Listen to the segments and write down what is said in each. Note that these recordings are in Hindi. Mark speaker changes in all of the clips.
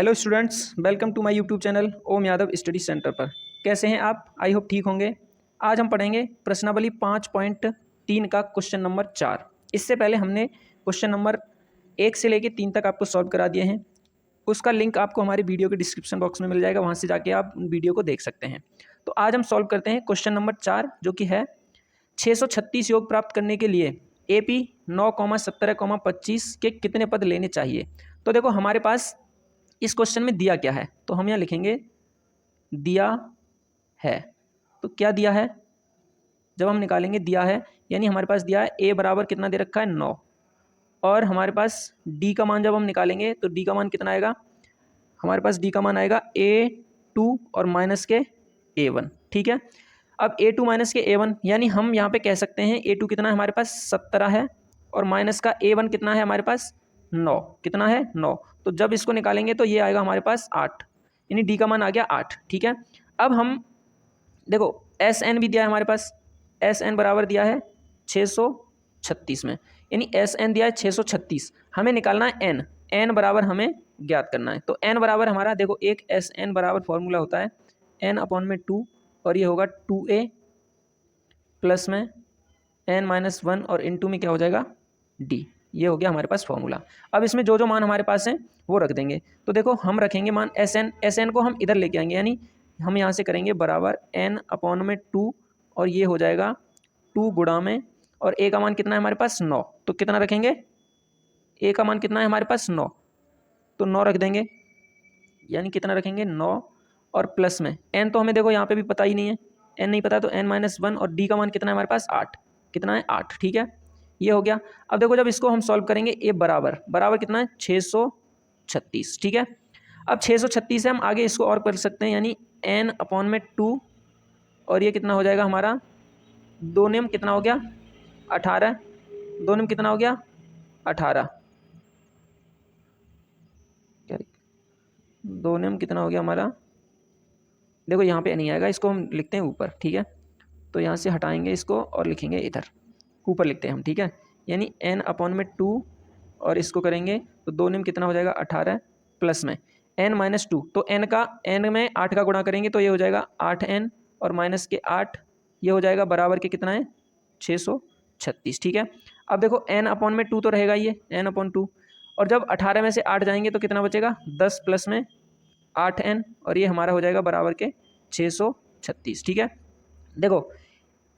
Speaker 1: Hello students, welcome to my YouTube channel Om Yadav study centre पर। कैसे हैं आप? आई होप ठीक होंगे। आज हम पढ़ेंगे प्रश्नावली 5.3 का क्वेश्चन नंबर 4। इससे पहले हमने क्वेश्चन नंबर 1 से लेकर 3 तक आपको सॉल्व करा दिए हैं। उसका लिंक आपको हमारी वीडियो के डिस्क्रिप्शन बॉक्स में मिल जाएगा, वहाँ से जाके आप वीडियो को देख सकते हैं। तो आज हम सॉल्व करते हैं क्वेश्चन नंबर 4, जो कि है 636 योग प्राप्त करने के लिए AP 9,17,25 के कितने पद लेने चाहिए। तो देखो हमारे पास इस क्वेश्चन में दिया क्या है, तो हम यहाँ लिखेंगे दिया है। तो क्या दिया है, जब हम निकालेंगे दिया है यानी हमारे पास दिया है a बराबर कितना दे रखा है 9, और हमारे पास d का मान जब हम निकालेंगे तो d का मान कितना आएगा, हमारे पास d का मान आएगा a2 और माइनस के a1। ठीक है, अब a2 माइनस के a1 यानी हम यहाँ पे कह सकते हैं a2 कितना है हमारे पास 17 है, और माइनस का a1 कितना है हमारे पास 9। कितना है 9, तो जब इसको निकालेंगे तो ये आएगा हमारे पास 8, यानी डी का मान आ गया 8। ठीक है, अब हम देखो एस एन भी दिया है हमारे पास, एस एन बराबर दिया है 636 में, यानी एस एन दिया है 636। हमें निकालना है एन, एन बराबर हमें ज्ञात करना है। तो एन बराबर हमारा देखो एक एस एन बराबर फॉर्मूला होता है एन अपॉन में 2, और ये होगा 2a प्लस में n माइनस 1 और इनटू में क्या हो जाएगा d। ये हो गया हमारे पास फॉर्मूला। अब इसमें जो जो मान हमारे पास हैं वो रख देंगे। तो देखो हम रखेंगे मान एस एन को हम इधर लेके आएंगे, यानी हम यहाँ से करेंगे बराबर n अपॉन में 2, और ये हो जाएगा 2 गुणा में, और a का मान कितना है हमारे पास 9। तो कितना रखेंगे, a का मान कितना है हमारे पास 9, तो 9 रख देंगे, यानी कितना रखेंगे 9, और प्लस में n तो हमें देखो यहाँ पे भी पता ही नहीं है, n नहीं पता, तो n माइनस 1, और d का मान कितना है हमारे पास 8। कितना है 8। ठीक है, ये हो गया। अब देखो जब इसको हम सॉल्व करेंगे a बराबर कितना है 636। ठीक है, अब 636 से हम आगे इसको और कर सकते हैं, यानी n अपॉन में 2, और ये कितना हो जाएगा हमारा 2 नियम कितना हो गया 18, 2 नियम कितना हो गया 18, 2 नियम कितना हो गया हमारा, देखो यहाँ पे नहीं आएगा, इसको हम लिखते हैं ऊपर। ठीक है, तो यहाँ से हटाएंगे इसको और लिखेंगे इधर ऊपर लिखते हैं हम। ठीक है, यानी n अपॉन में 2, और इसको करेंगे तो 2 नियम कितना हो जाएगा 18 प्लस में n माइनस 2, तो n में 8 का गुणा करेंगे तो ये हो जाएगा 8n, और माइनस के 8, ये हो जाएगा बराबर के कितना है 636। ठीक है, अब देखो n अपॉन में 2 तो रहेगा ये n अपॉन 2, और जब 18 में से 8 जाएंगे तो कितना बचेगा 10 प्लस में 8n, और ये हमारा हो जाएगा बराबर के 636। ठीक है, देखो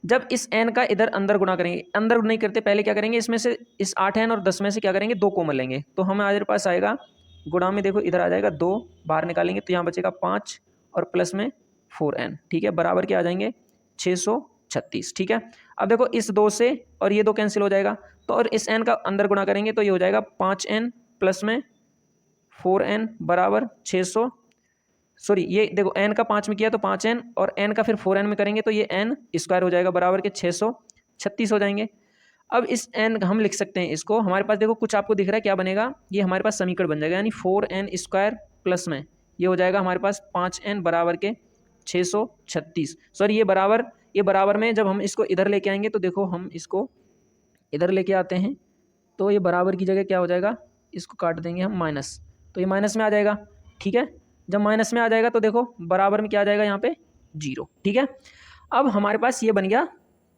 Speaker 1: जब इस n का इधर अंदर गुणा करेंगे, अंदर नहीं करते पहले क्या करेंगे, इसमें से इस 8n और 10 में से क्या करेंगे 2 कॉमन लेंगे, तो हमें हमारे पास आएगा गुणा में, देखो इधर आ जाएगा 2, बाहर निकालेंगे तो यहाँ बचेगा 5, और प्लस में 4n। ठीक है, बराबर क्या आ जाएंगे 636। ठीक है, अब देखो इस 2 से और ये 2 कैंसिल हो जाएगा, तो और इस n का अंदर गुणा करेंगे तो ये हो जाएगा 5n प्लस में 4n बराबर 600, सॉरी ये देखो n का 5 में किया तो 5n, और n का फिर 4n में करेंगे तो ये n स्क्वायर हो जाएगा बराबर के 636 हो जाएंगे। अब इस n हम लिख सकते हैं इसको, हमारे पास देखो कुछ आपको दिख रहा है क्या बनेगा, ये हमारे पास समीकरण बन जाएगा, यानी 4n स्क्वायर प्लस में ये हो जाएगा हमारे पास 5n बराबर के 636। सॉरी ये बराबर में जब हम इसको इधर लेके आएंगे तो देखो हम इसको इधर लेके आते हैं तो ये बराबर की जगह क्या हो जाएगा, इसको काट देंगे हम माइनस, तो ये माइनस में आ जाएगा। ठीक है, जब माइनस में आ जाएगा तो देखो बराबर में क्या आ जाएगा यहाँ पे 0। ठीक है, अब हमारे पास ये बन गया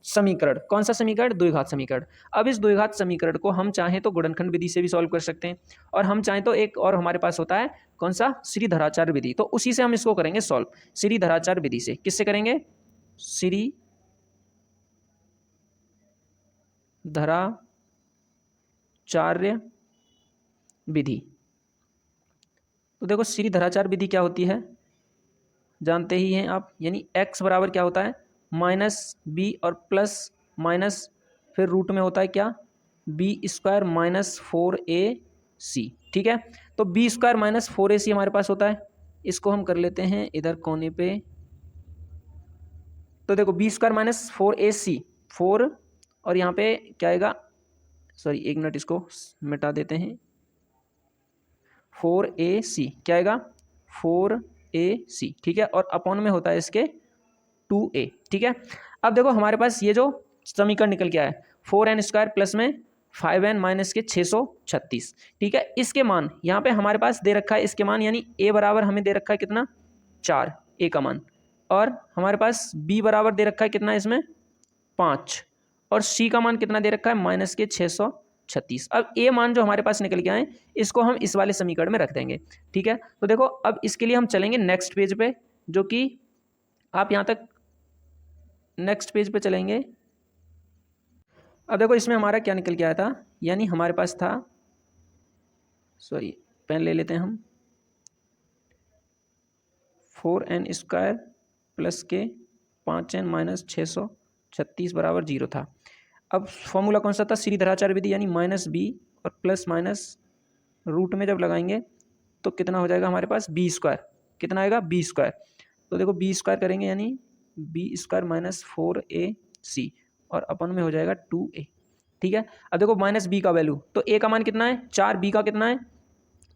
Speaker 1: समीकरण। कौन सा समीकरण, द्विघात समीकरण। अब इस द्विघात समीकरण को हम चाहें तो गुणनखंड विधि से भी सॉल्व कर सकते हैं, और हम चाहें तो एक और हमारे पास होता है कौन सा, श्रीधराचार्य विधि, तो उसी से हम इसको करेंगे सॉल्व, श्रीधराचार्य विधि से। किससे करेंगे, श्रीधराचार्य विधि। तो देखो श्रीधराचार्य विधि क्या होती है जानते ही हैं आप, यानी x बराबर क्या होता है माइनस बी और प्लस माइनस फिर रूट में होता है क्या बी स्क्वायर माइनस 4ac। ठीक है, तो बी स्क्वायर माइनस 4ac हमारे पास होता है, इसको हम कर लेते हैं इधर कोने पे। तो देखो बी स्क्वायर माइनस 4ac 4, और यहाँ पे क्या आएगा, सॉरी एक मिनट इसको मिटा देते हैं, 4ac क्या आएगा 4ac। ठीक है, और अपॉन में होता है इसके 2a। ठीक है, अब देखो हमारे पास ये जो समीकरण निकल के आया है 4n स्क्वायर प्लस में 5n माइनस के 636। ठीक है, इसके मान यहाँ पे हमारे पास दे रखा है, इसके मान यानी a बराबर हमें दे रखा है कितना 4 a का मान, और हमारे पास b बराबर दे रखा है कितना इसमें 5, और c का मान कितना दे रखा है माइनस के 636। अब a मान जो हमारे पास निकल के आए इसको हम इस वाले समीकरण में रख देंगे। ठीक है, तो देखो अब इसके लिए हम चलेंगे नेक्स्ट पेज पे, जो कि आप यहाँ तक नेक्स्ट पेज पे चलेंगे। अब देखो इसमें हमारा क्या निकल के आया था, यानी हमारे पास था, सॉरी पेन ले लेते हैं हम, 4n स्क्वायर प्लस के 5n माइनस 636 बराबर 0 था। अब फॉर्मूला कौन सा था, श्रीधराचार्य विधि, यानी माइनस बी और प्लस माइनस रूट में जब लगाएंगे तो कितना हो जाएगा हमारे पास बी स्क्वायर, कितना आएगा बी स्क्वायर। तो देखो बी स्क्वायर करेंगे यानी बी स्क्वायर माइनस 4ac और अपन में हो जाएगा 2a। ठीक है, अब देखो माइनस बी का वैल्यू, तो a का मान कितना है 4, b का कितना है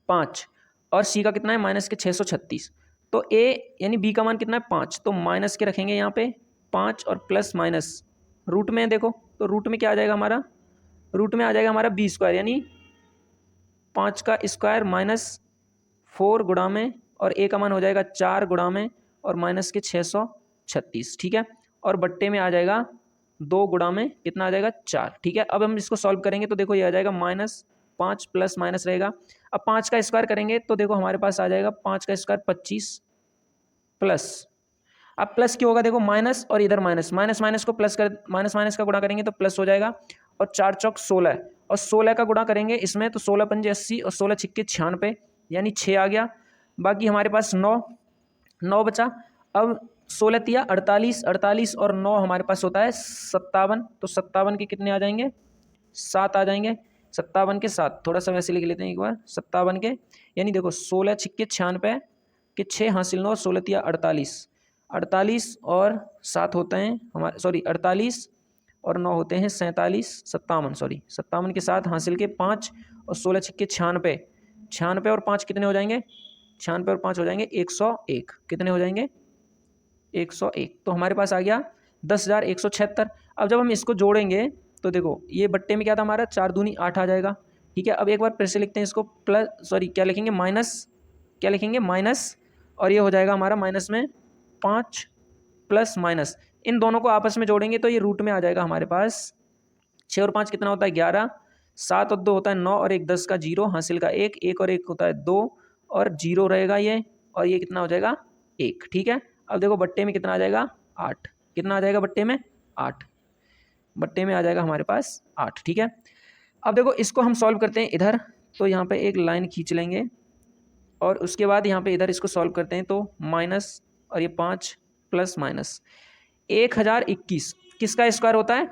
Speaker 1: 5 और c का कितना है माइनस के 636। तो a यानी b का मान कितना है 5, तो माइनस के रखेंगे यहाँ पे 5 और प्लस माइनस रूट में देखो, तो रूट में क्या आ जाएगा हमारा, रूट में आ जाएगा हमारा बी स्क्वायर यानी 5 का स्क्वायर माइनस 4 गुणा में, और a का मान हो जाएगा 4 गुणा में और माइनस के 636। ठीक है, और बट्टे में आ जाएगा 2 गुणा में कितना आ जाएगा 4। ठीक है, अब हम इसको सॉल्व करेंगे तो देखो ये आ जाएगा माइनस 5 प्लस माइनस रहेगा। अब 5 का स्क्वायर करेंगे तो देखो हमारे पास आ जाएगा 5 का स्क्वायर 25 प्लस, अब प्लस क्यों होगा, देखो माइनस और इधर माइनस, माइनस माइनस को प्लस कर, माइनस माइनस का गुणा करेंगे तो प्लस हो जाएगा, और 4 चौक 16 और 16 का गुणा करेंगे इसमें तो 16 पंजे 80 और 16 छिक्के 96 यानी 6 आ गया। बाकी हमारे पास 9 बचा। अब 16 तिया 48, 48 और 9 हमारे पास होता है 57, तो 57 के कितने आ जाएंगे 7 आ जाएंगे, 57 के 7, थोड़ा सा वैसे लिख लेते हैं एक बार, 57 के यानी देखो 16 छिक्के 96 के 6 हासिल 9, 16 तिया 48, 48 और 7 होते हैं हमारे, सॉरी 48 और 9 होते हैं 47, 57 सॉरी 57 के 7 हासिल के 5 और 16 छिक्के 96, 96 और 5 कितने हो जाएंगे, 96 और 5 हो जाएंगे 101, कितने हो जाएंगे 101। तो हमारे पास आ गया 10,176। अब जब हम इसको जोड़ेंगे तो देखो ये बट्टे में क्या था हमारा 4 दूनी 8 आ जाएगा। ठीक है, अब एक बार फिर से लिखते हैं इसको, प्लस सॉरी क्या लिखेंगे माइनस, क्या लिखेंगे माइनस, और ये हो जाएगा हमारा माइनस में 5 प्लस माइनस, इन दोनों को आपस में जोड़ेंगे तो ये रूट में आ जाएगा हमारे पास 6 और 5 कितना होता है 11, 7 और 2 होता है 9 और 1 10 का 0 हासिल का 1, 1 और 1 होता है 2 और 0 रहेगा ये, और ये कितना हो जाएगा 1। ठीक है, अब देखो बट्टे में कितना आ जाएगा 8, कितना आ जाएगा बट्टे में 8, बट्टे में आ जाएगा हमारे पास 8। ठीक है, अब देखो इसको हम सॉल्व करते हैं इधर, तो यहाँ पे एक लाइन खींच लेंगे और उसके बाद यहाँ पे इधर इसको सॉल्व करते हैं तो माइनस और ये 5 प्लस माइनस 1021 किसका स्क्वायर होता है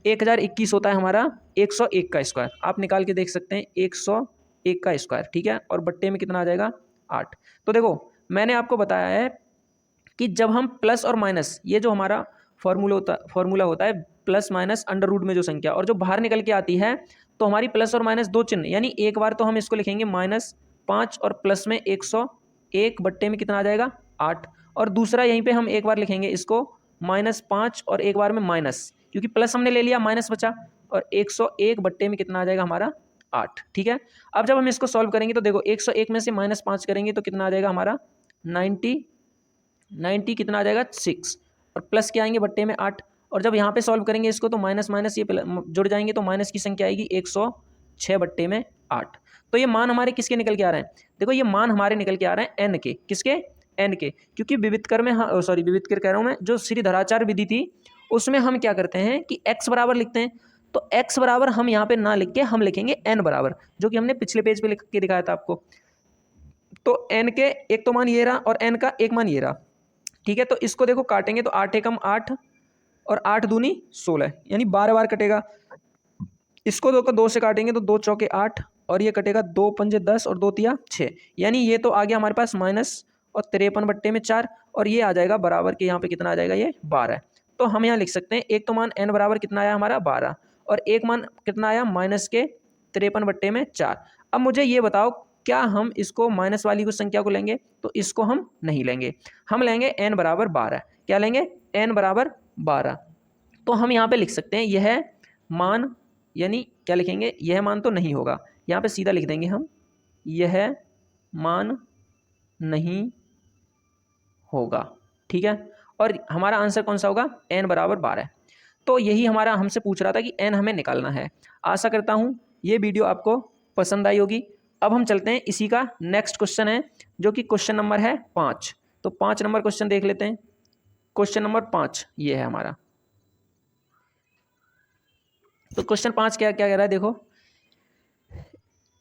Speaker 1: 1021 होता है हमारा 101 का स्क्वायर, आप निकाल के देख सकते हैं 101 का स्क्वायर। ठीक है, और बट्टे में कितना आ जाएगा 8। तो देखो मैंने आपको बताया है कि जब हम प्लस और माइनस, ये जो हमारा फॉर्मूला होता है प्लस माइनस अंडर रूट में जो संख्या और जो बाहर निकल के आती है, तो हमारी प्लस और माइनस दो चिन्ह, यानी एक बार तो हम इसको लिखेंगे -5 और प्लस में 101 बट्टे में कितना आ जाएगा 8, और दूसरा यहीं पे हम एक बार लिखेंगे इसको -5 और एक बार में माइनस, क्योंकि प्लस हमने ले लिया माइनस बचा, और 101 बट्टे में कितना आ जाएगा हमारा 8। ठीक है, अब जब हम इसको सॉल्व करेंगे तो देखो 101 में से -5 करेंगे तो कितना आ जाएगा हमारा 90 कितना आ जाएगा 6, और प्लस के आएंगे बट्टे में 8, और जब यहाँ पे सॉल्व करेंगे इसको तो माइनस माइनस ये जुड़ जाएंगे तो माइनस की संख्या आएगी 106 बट्टे में 8। तो ये मान हमारे किसके निकल के आ रहे हैं, देखो ये मान हमारे निकल के आ रहे हैं n के, किसके n के, क्योंकि विविधकर में सॉरी विविधकर कह रहा हूँ मैं, जो श्रीधराचार्य विधि थी उसमें हम क्या करते हैं कि x बराबर लिखते हैं, तो x बराबर हम यहाँ पे ना लिख के हम लिखेंगे n बराबर, जो कि हमने पिछले पेज पे लिख के दिखाया था आपको। तो n के एक तो मान ये रहा और n का एक मान ये रहा। ठीक है, तो इसको देखो काटेंगे तो 8 एकम 8 और 8 दूनी 16 यानी 12 बार कटेगा। इसको 2 से काटेंगे तो 2 चौके 8 और ये कटेगा 2 पंजे 10 और 2 तिया 6, यानी ये तो आ गया हमारे पास माइनस और 53 बट्टे में 4, और ये आ जाएगा बराबर के यहाँ पे कितना आ जाएगा ये 12। तो हम यहाँ लिख सकते हैं एक तो मान n बराबर कितना आया हमारा 12 और एक मान कितना आया माइनस के 53 बट्टे में 4। अब मुझे ये बताओ क्या हम इसको माइनस वाली कुछ संख्या को लेंगे, तो इसको हम नहीं लेंगे, हम लेंगे n बराबर 12। क्या लेंगे n बराबर 12, तो हम यहाँ पे लिख सकते हैं यह मान यानी क्या लिखेंगे, यह मान तो नहीं होगा, यहाँ पे सीधा लिख देंगे हम यह मान नहीं होगा, ठीक है। और हमारा आंसर कौन सा होगा, n बराबर 12। तो यही हमारा हमसे पूछ रहा था कि n हमें निकालना है। आशा करता हूँ ये वीडियो आपको पसंद आई होगी। अब हम चलते हैं, इसी का नेक्स्ट क्वेश्चन है जो कि क्वेश्चन नंबर है 5। तो 5 नंबर क्वेश्चन देख लेते हैं। क्वेश्चन नंबर 5 ये है हमारा। तो क्वेश्चन 5 क्या क्या कह रहा है, देखो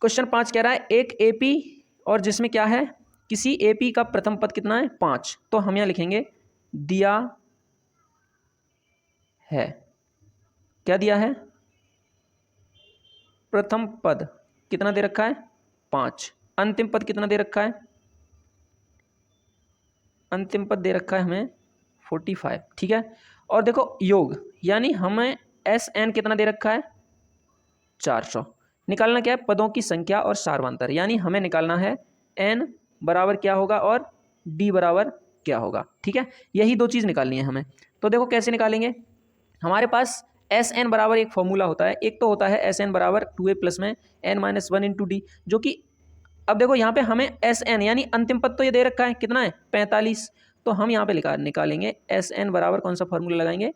Speaker 1: क्वेश्चन 5 कह रहा है एक एपी और जिसमें क्या है, किसी एपी का प्रथम पद कितना है 5। तो हम यहाँ लिखेंगे दिया है, क्या दिया है, प्रथम पद कितना दे रखा है 5, अंतिम पद कितना दे रखा है, अंतिम पद दे रखा है हमें 45, ठीक है। और देखो योग, यानी हमें एस एन कितना दे रखा है 400। निकालना क्या है, पदों की संख्या और सार्वंतर, यानी हमें निकालना है एन बराबर क्या होगा और डी बराबर क्या होगा, ठीक है। यही दो चीज़ निकालनी है हमें। तो देखो कैसे निकालेंगे, हमारे पास एस एन बराबर एक फॉर्मूला होता है, एक तो होता है एस एन बराबर 2a प्लस में एन माइनस 1 इंटू डी, जो कि अब देखो यहाँ पे हमें एस एन यानी अंतिम पद तो ये दे रखा है कितना है 45। तो हम यहाँ पे निकालेंगे एस एन बराबर कौन सा फॉर्मूला लगाएंगे,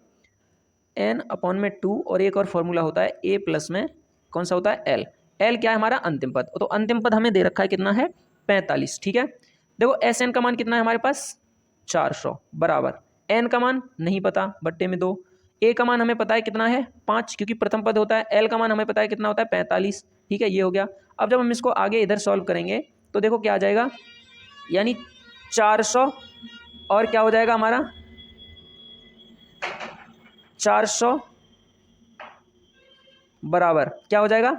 Speaker 1: एन अपॉन में 2, और एक और फॉर्मूला होता है ए प्लस में कौन सा होता है एल। एल क्या है हमारा अंतिम पद, तो अंतिम पद हमें दे रखा है कितना है 45, ठीक है। देखो एस एन का मान कितना है हमारे पास 400 बराबर एन का मान नहीं पता बट्टे में 2, ए का मान हमें पता है कितना है 5 क्योंकि प्रथम पद होता है, एल का मान हमें पता है कितना होता है 45, ठीक है। ये हो गया। अब जब हम इसको आगे इधर सॉल्व करेंगे तो देखो क्या आ जाएगा, यानी 400 और क्या हो जाएगा हमारा 400 बराबर क्या हो जाएगा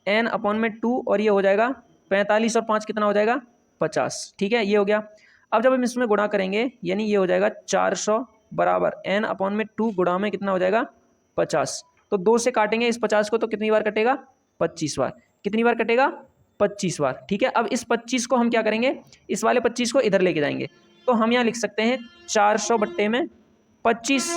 Speaker 1: n अपॉन में 2, और ये हो जाएगा 45 और 5 कितना हो जाएगा 50, ठीक है। ये हो गया। अब जब हम इसमें गुणा करेंगे यानी ये हो जाएगा 400 बराबर n अपॉन में 2 गुणा में कितना हो जाएगा 50। तो 2 से काटेंगे इस 50 को तो कितनी बार कटेगा 25 बार, कितनी बार कटेगा 25 बार, ठीक है। अब इस 25 को हम क्या करेंगे, इस वाले 25 को इधर लेके जाएंगे, तो हम यहाँ लिख सकते हैं 400 बट्टे में 25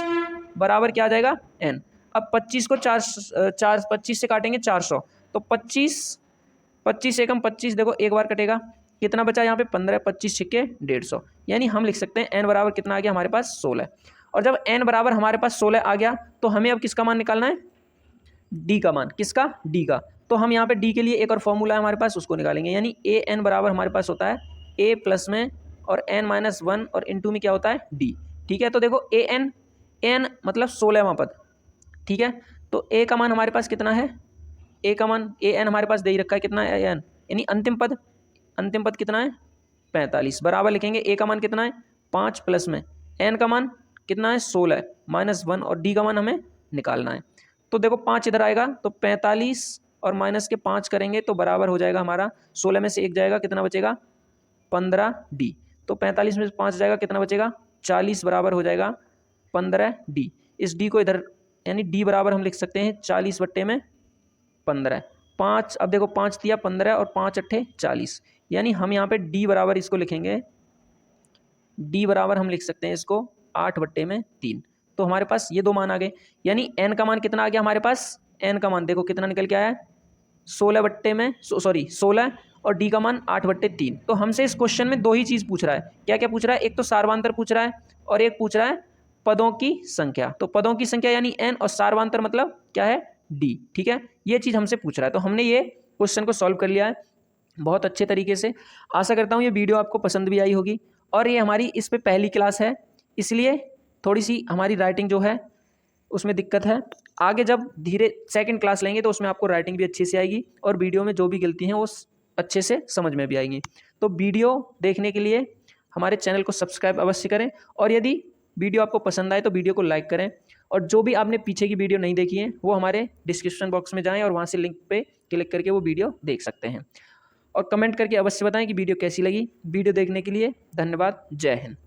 Speaker 1: बराबर क्या आ जाएगा n। अब 25 को 25 से काटेंगे 400, तो 25 एकम 25, देखो एक बार कटेगा, कितना बचा यहाँ पे 15, 25 छिक्के 150, यानी हम लिख सकते हैं n बराबर कितना आ गया हमारे पास 16। और जब n बराबर हमारे पास 16 आ गया तो हमें अब किसका मान निकालना है, d का मान, किसका d का। तो हम यहाँ पे d के लिए एक और फॉर्मूला है हमारे पास, उसको निकालेंगे, यानी ए एन बराबर हमारे पास होता है a प्लस में और n माइनस 1 और इंटू में क्या होता है d, ठीक है। तो देखो ए एन मतलब 16वां पद, ठीक है। तो a का मान हमारे पास कितना है, a का मान ए एन हमारे पास दे ही रखा है कितना है एन, यानी अंतिम पद कितना है 45 बराबर लिखेंगे a का मान कितना है 5 प्लस में n का मान कितना है 16 माइनस 1 और d का मान हमें निकालना है। तो देखो 5 इधर आएगा तो 45 और माइनस के 5 करेंगे तो बराबर हो जाएगा हमारा 16 में से 1 जाएगा कितना बचेगा 15d। तो 45 में से 5 जाएगा कितना बचेगा 40 बराबर हो जाएगा 15d। इस d को इधर यानी d बराबर हम लिख सकते हैं 40 बट्टे में 15, 5, अब देखो 5 दिया 15 और 5 अट्ठे 40, यानी हम यहाँ पे d बराबर इसको लिखेंगे, d बराबर हम लिख सकते हैं इसको 8 बट्टे में 3। तो हमारे पास ये दो मान आ गए, यानी n का मान कितना आ गया हमारे पास, n का मान देखो कितना निकल के आया 16 बट्टे में 16 और d का मान 8 बट्टे 3। तो हमसे इस क्वेश्चन में दो ही चीज़ पूछ रहा है, क्या क्या पूछ रहा है, एक तो सार्वंतर पूछ रहा है और एक पूछ रहा है पदों की संख्या। तो पदों की संख्या यानी n और सार्वंतर मतलब क्या है d, ठीक है। ये चीज़ हमसे पूछ रहा है, तो हमने ये क्वेश्चन को सॉल्व कर लिया है बहुत अच्छे तरीके से। आशा करता हूँ ये वीडियो आपको पसंद भी आई होगी, और ये हमारी इस पे पहली क्लास है, इसलिए थोड़ी सी हमारी राइटिंग जो है उसमें दिक्कत है। आगे जब धीरे सेकंड क्लास लेंगे तो उसमें आपको राइटिंग भी अच्छी से आएगी और वीडियो में जो भी गलती हैं वो अच्छे से समझ में भी आएंगी। तो वीडियो देखने के लिए हमारे चैनल को सब्सक्राइब अवश्य करें, और यदि वीडियो आपको पसंद आए तो वीडियो को लाइक करें, और जो भी आपने पीछे की वीडियो नहीं देखी है वो हमारे डिस्क्रिप्शन बॉक्स में जाएं और वहाँ से लिंक पे क्लिक करके वो वीडियो देख सकते हैं। और कमेंट करके अवश्य बताएं कि वीडियो कैसी लगी। वीडियो देखने के लिए धन्यवाद। जय हिंद।